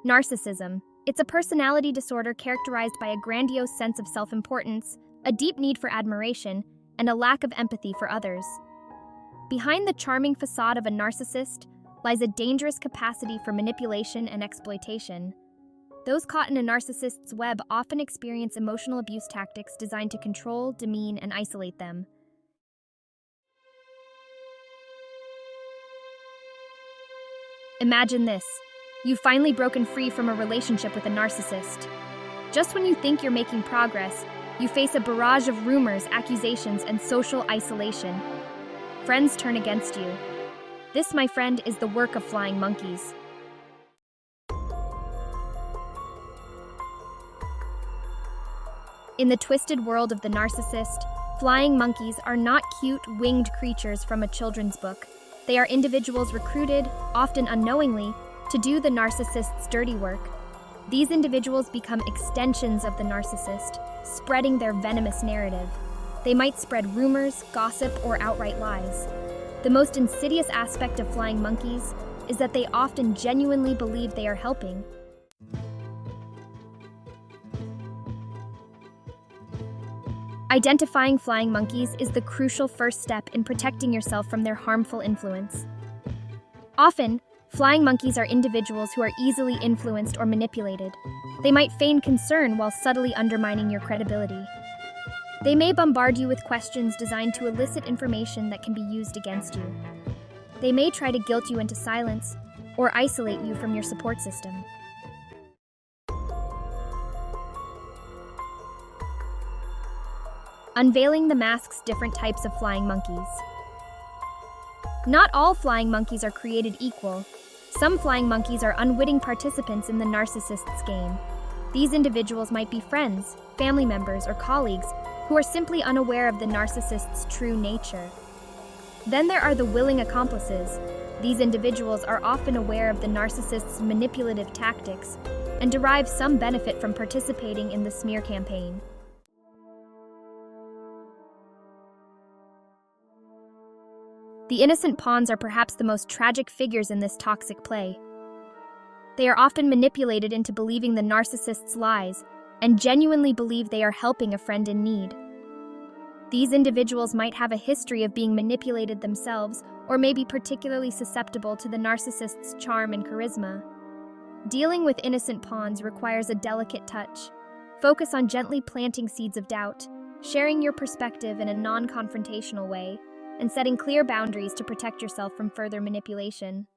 Narcissism. It's a personality disorder characterized by a grandiose sense of self-importance, a deep need for admiration, and a lack of empathy for others. Behind the charming facade of a narcissist lies a dangerous capacity for manipulation and exploitation. Those caught in a narcissist's web often experience emotional abuse tactics designed to control, demean, and isolate them. Imagine this. You've finally broken free from a relationship with a narcissist. Just when you think you're making progress, you face a barrage of rumors, accusations, and social isolation. Friends turn against you. This, my friend, is the work of flying monkeys. In the twisted world of the narcissist, flying monkeys are not cute, winged creatures from a children's book. They are individuals recruited, often unknowingly, to do the narcissist's dirty work. These individuals become extensions of the narcissist, spreading their venomous narrative. They might spread rumors, gossip, or outright lies. The most insidious aspect of flying monkeys is that they often genuinely believe they are helping. Identifying flying monkeys is the crucial first step in protecting yourself from their harmful influence. Often, flying monkeys are individuals who are easily influenced or manipulated. They might feign concern while subtly undermining your credibility. They may bombard you with questions designed to elicit information that can be used against you. They may try to guilt you into silence or isolate you from your support system. Unveiling the mask's different types of flying monkeys. Not all flying monkeys are created equal. Some flying monkeys are unwitting participants in the narcissist's game. These individuals might be friends, family members, or colleagues who are simply unaware of the narcissist's true nature. Then there are the willing accomplices. These individuals are often aware of the narcissist's manipulative tactics and derive some benefit from participating in the smear campaign. The innocent pawns are perhaps the most tragic figures in this toxic play. They are often manipulated into believing the narcissist's lies and genuinely believe they are helping a friend in need. These individuals might have a history of being manipulated themselves or may be particularly susceptible to the narcissist's charm and charisma. Dealing with innocent pawns requires a delicate touch. Focus on gently planting seeds of doubt, sharing your perspective in a non-confrontational way, and setting clear boundaries to protect yourself from further manipulation.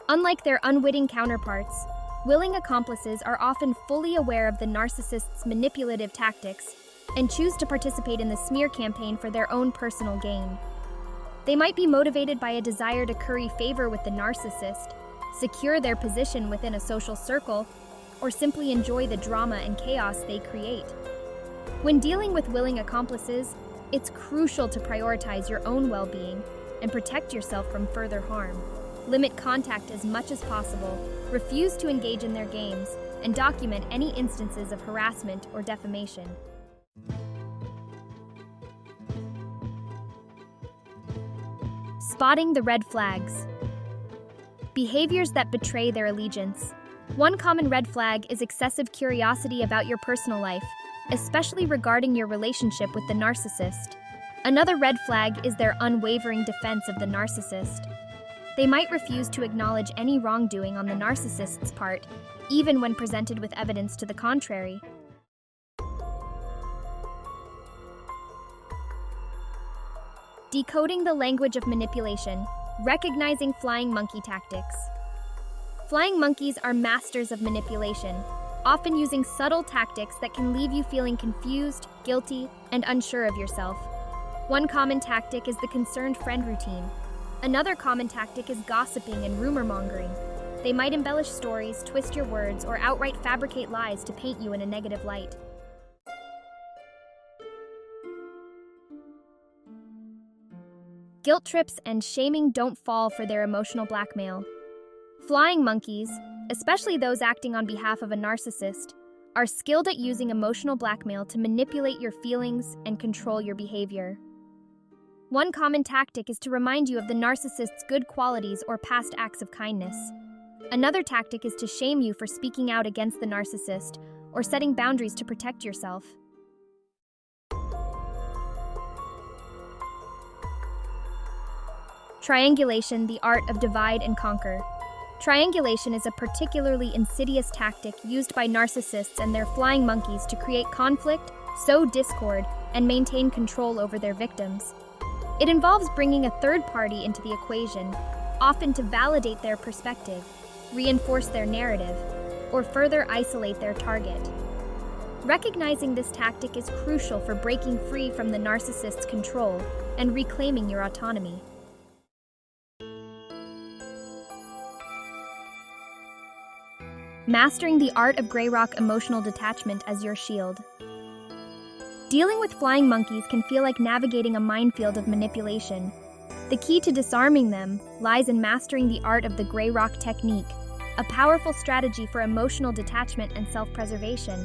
Unlike their unwitting counterparts, willing accomplices are often fully aware of the narcissist's manipulative tactics and choose to participate in the smear campaign for their own personal gain. They might be motivated by a desire to curry favor with the narcissist, secure their position within a social circle, or simply enjoy the drama and chaos they create. When dealing with willing accomplices, it's crucial to prioritize your own well-being and protect yourself from further harm. Limit contact as much as possible, refuse to engage in their games, and document any instances of harassment or defamation. Spotting the red flags. Behaviors that betray their allegiance. One common red flag is excessive curiosity about your personal life, especially regarding your relationship with the narcissist. Another red flag is their unwavering defense of the narcissist. They might refuse to acknowledge any wrongdoing on the narcissist's part, even when presented with evidence to the contrary. Decoding the language of manipulation, recognizing flying monkey tactics. Flying monkeys are masters of manipulation, often using subtle tactics that can leave you feeling confused, guilty, and unsure of yourself. One common tactic is the concerned friend routine. Another common tactic is gossiping and rumor-mongering. They might embellish stories, twist your words, or outright fabricate lies to paint you in a negative light. Guilt trips and shaming don't fall for their emotional blackmail. Flying monkeys, especially those acting on behalf of a narcissist, are skilled at using emotional blackmail to manipulate your feelings and control your behavior. One common tactic is to remind you of the narcissist's good qualities or past acts of kindness. Another tactic is to shame you for speaking out against the narcissist or setting boundaries to protect yourself. Triangulation, the art of divide and conquer. Triangulation is a particularly insidious tactic used by narcissists and their flying monkeys to create conflict, sow discord, and maintain control over their victims. It involves bringing a third party into the equation, often to validate their perspective, reinforce their narrative, or further isolate their target. Recognizing this tactic is crucial for breaking free from the narcissist's control and reclaiming your autonomy. Mastering the art of Grey Rock emotional detachment as your shield. Dealing with flying monkeys can feel like navigating a minefield of manipulation. The key to disarming them lies in mastering the art of the Grey Rock technique, a powerful strategy for emotional detachment and self-preservation.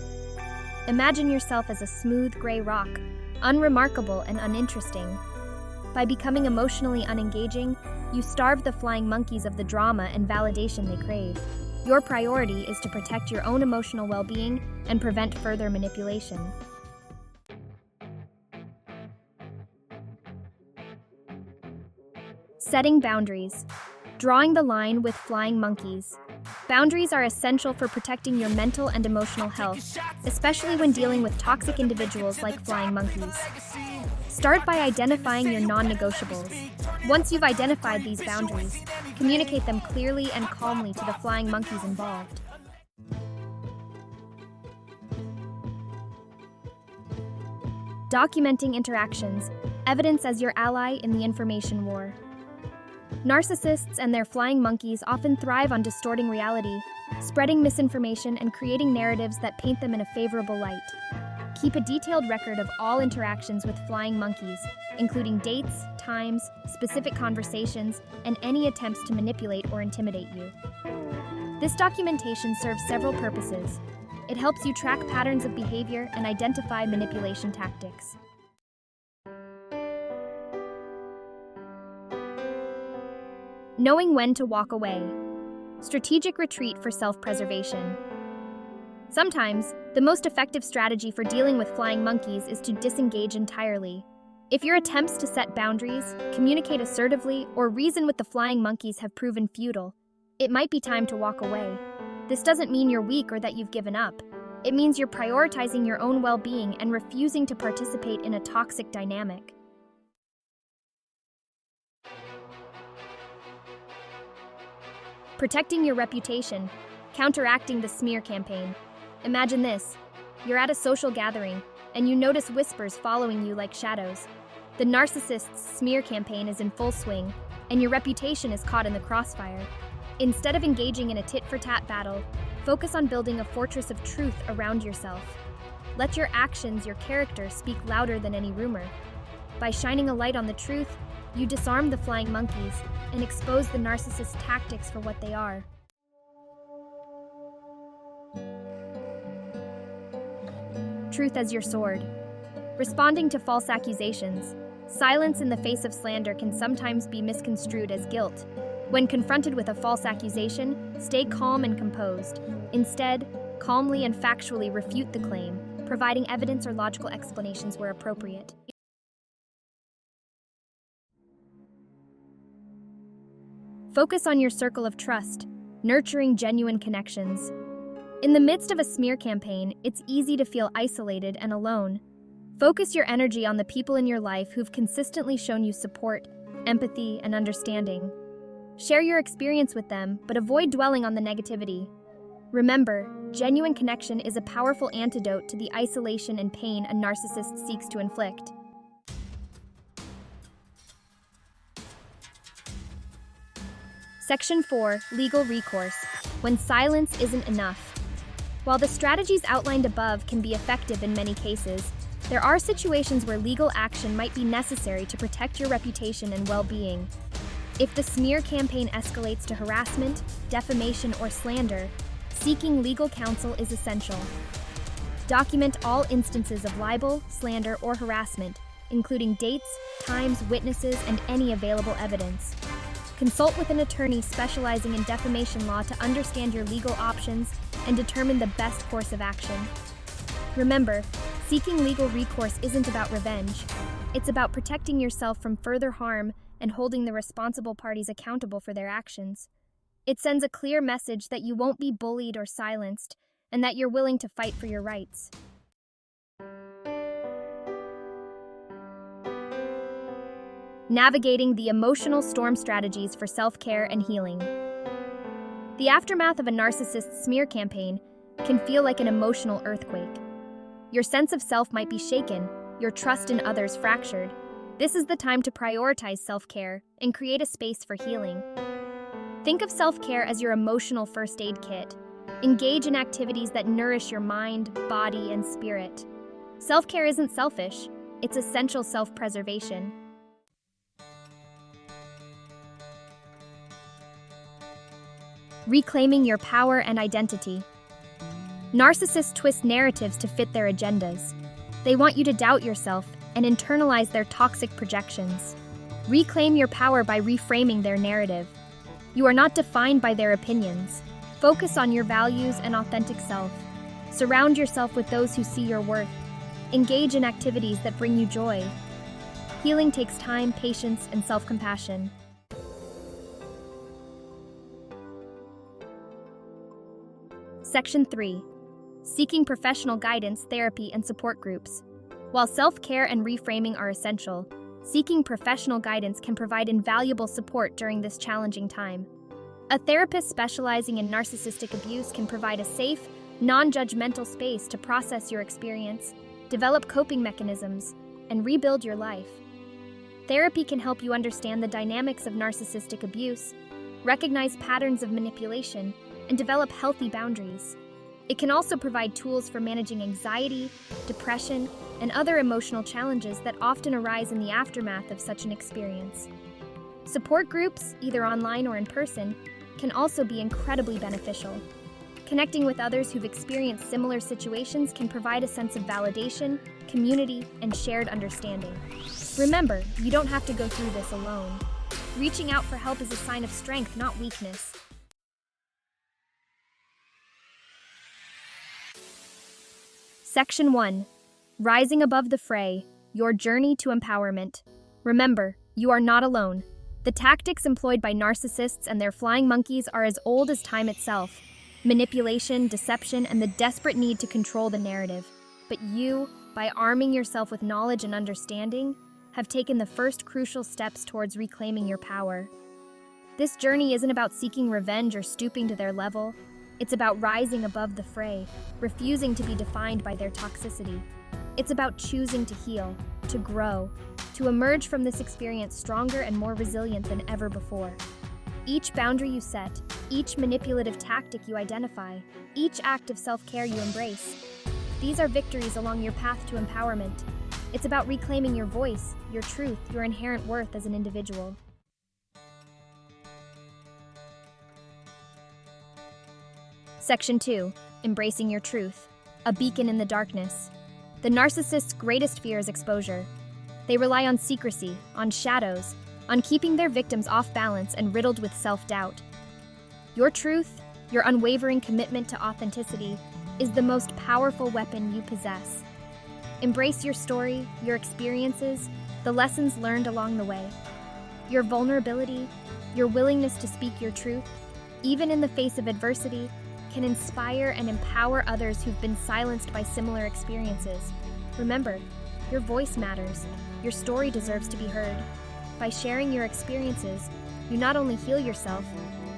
Imagine yourself as a smooth gray rock, unremarkable and uninteresting. By becoming emotionally unengaging, you starve the flying monkeys of the drama and validation they crave. Your priority is to protect your own emotional well-being and prevent further manipulation. Setting boundaries. Drawing the line with flying monkeys. Boundaries are essential for protecting your mental and emotional health, especially when dealing with toxic individuals like flying monkeys. Start by identifying your non-negotiables. Once you've identified these boundaries, communicate them clearly and calmly to the flying monkeys involved. Documenting interactions, evidence as your ally in the information war. Narcissists and their flying monkeys often thrive on distorting reality, spreading misinformation and creating narratives that paint them in a favorable light. Keep a detailed record of all interactions with flying monkeys, including dates, times, specific conversations, and any attempts to manipulate or intimidate you. This documentation serves several purposes. It helps you track patterns of behavior and identify manipulation tactics. Knowing when to walk away. Strategic retreat for self-preservation. Sometimes, the most effective strategy for dealing with flying monkeys is to disengage entirely. If your attempts to set boundaries, communicate assertively, or reason with the flying monkeys have proven futile, it might be time to walk away. This doesn't mean you're weak or that you've given up. It means you're prioritizing your own well-being and refusing to participate in a toxic dynamic. Protecting your reputation, counteracting the smear campaign. Imagine this. You're at a social gathering, and you notice whispers following you like shadows. The narcissist's smear campaign is in full swing, and your reputation is caught in the crossfire. Instead of engaging in a tit-for-tat battle, focus on building a fortress of truth around yourself. Let your actions, your character, speak louder than any rumor. By shining a light on the truth, you disarm the flying monkeys and expose the narcissist's tactics for what they are. Truth as your sword. Responding to false accusations. Silence in the face of slander can sometimes be misconstrued as guilt. When confronted with a false accusation, stay calm and composed. Instead, calmly and factually refute the claim, providing evidence or logical explanations where appropriate. Focus on your circle of trust, nurturing genuine connections. In the midst of a smear campaign, it's easy to feel isolated and alone. Focus your energy on the people in your life who've consistently shown you support, empathy, and understanding. Share your experience with them, but avoid dwelling on the negativity. Remember, genuine connection is a powerful antidote to the isolation and pain a narcissist seeks to inflict. Section 4, Legal Recourse, when silence isn't enough. While the strategies outlined above can be effective in many cases, there are situations where legal action might be necessary to protect your reputation and well-being. If the smear campaign escalates to harassment, defamation, or slander, seeking legal counsel is essential. Document all instances of libel, slander, or harassment, including dates, times, witnesses, and any available evidence. Consult with an attorney specializing in defamation law to understand your legal options and determine the best course of action. Remember, seeking legal recourse isn't about revenge. It's about protecting yourself from further harm and holding the responsible parties accountable for their actions. It sends a clear message that you won't be bullied or silenced, and that you're willing to fight for your rights. Navigating the emotional storm strategies for self-care and healing. The aftermath of a narcissist smear campaign can feel like an emotional earthquake. Your sense of self might be shaken, your trust in others fractured. This is the time to prioritize self-care and create a space for healing. Think of self-care as your emotional first aid kit. Engage in activities that nourish your mind, body, and spirit. Self-care isn't selfish, it's essential self-preservation. Reclaiming your power and identity. Narcissists twist narratives to fit their agendas. They want you to doubt yourself and internalize their toxic projections. Reclaim your power by reframing their narrative. You are not defined by their opinions. Focus on your values and authentic self. Surround yourself with those who see your worth. Engage in activities that bring you joy. Healing takes time, patience, and self-compassion. Section 3. Seeking professional guidance, therapy, and support groups. While self-care and reframing are essential, seeking professional guidance can provide invaluable support during this challenging time. A therapist specializing in narcissistic abuse can provide a safe, non-judgmental space to process your experience, develop coping mechanisms, and rebuild your life. Therapy can help you understand the dynamics of narcissistic abuse, recognize patterns of manipulation, and develop healthy boundaries. It can also provide tools for managing anxiety, depression, and other emotional challenges that often arise in the aftermath of such an experience. Support groups, either online or in person, can also be incredibly beneficial. Connecting with others who've experienced similar situations can provide a sense of validation, community, and shared understanding. Remember, you don't have to go through this alone. Reaching out for help is a sign of strength, not weakness. Section 1. Rising above the fray, your journey to empowerment. Remember, you are not alone. The tactics employed by narcissists and their flying monkeys are as old as time itself. Manipulation, deception, and the desperate need to control the narrative. But you, by arming yourself with knowledge and understanding, have taken the first crucial steps towards reclaiming your power. This journey isn't about seeking revenge or stooping to their level. It's about rising above the fray, refusing to be defined by their toxicity. It's about choosing to heal, to grow, to emerge from this experience stronger and more resilient than ever before. Each boundary you set, each manipulative tactic you identify, each act of self-care you embrace, these are victories along your path to empowerment. It's about reclaiming your voice, your truth, your inherent worth as an individual. Section 2. Embracing your truth. A beacon in the darkness. The narcissist's greatest fear is exposure. They rely on secrecy, on shadows, on keeping their victims off balance and riddled with self-doubt. Your truth, your unwavering commitment to authenticity, is the most powerful weapon you possess. Embrace your story, your experiences, the lessons learned along the way. Your vulnerability, your willingness to speak your truth, even in the face of adversity, can inspire and empower others who've been silenced by similar experiences. Remember, your voice matters. Your story deserves to be heard. By sharing your experiences, you not only heal yourself,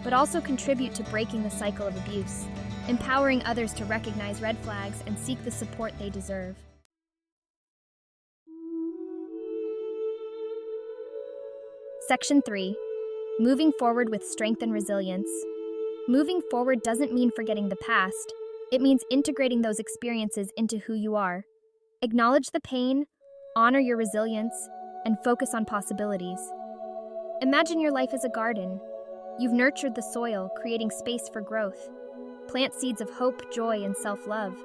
but also contribute to breaking the cycle of abuse, empowering others to recognize red flags and seek the support they deserve. Section 3. Moving forward with strength and resilience. Moving forward doesn't mean forgetting the past. It means integrating those experiences into who you are. Acknowledge the pain, honor your resilience, and focus on possibilities. Imagine your life as a garden. You've nurtured the soil, creating space for growth. Plant seeds of hope, joy, and self-love.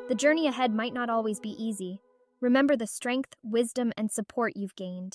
The journey ahead might not always be easy, remember the strength, wisdom, and support you've gained.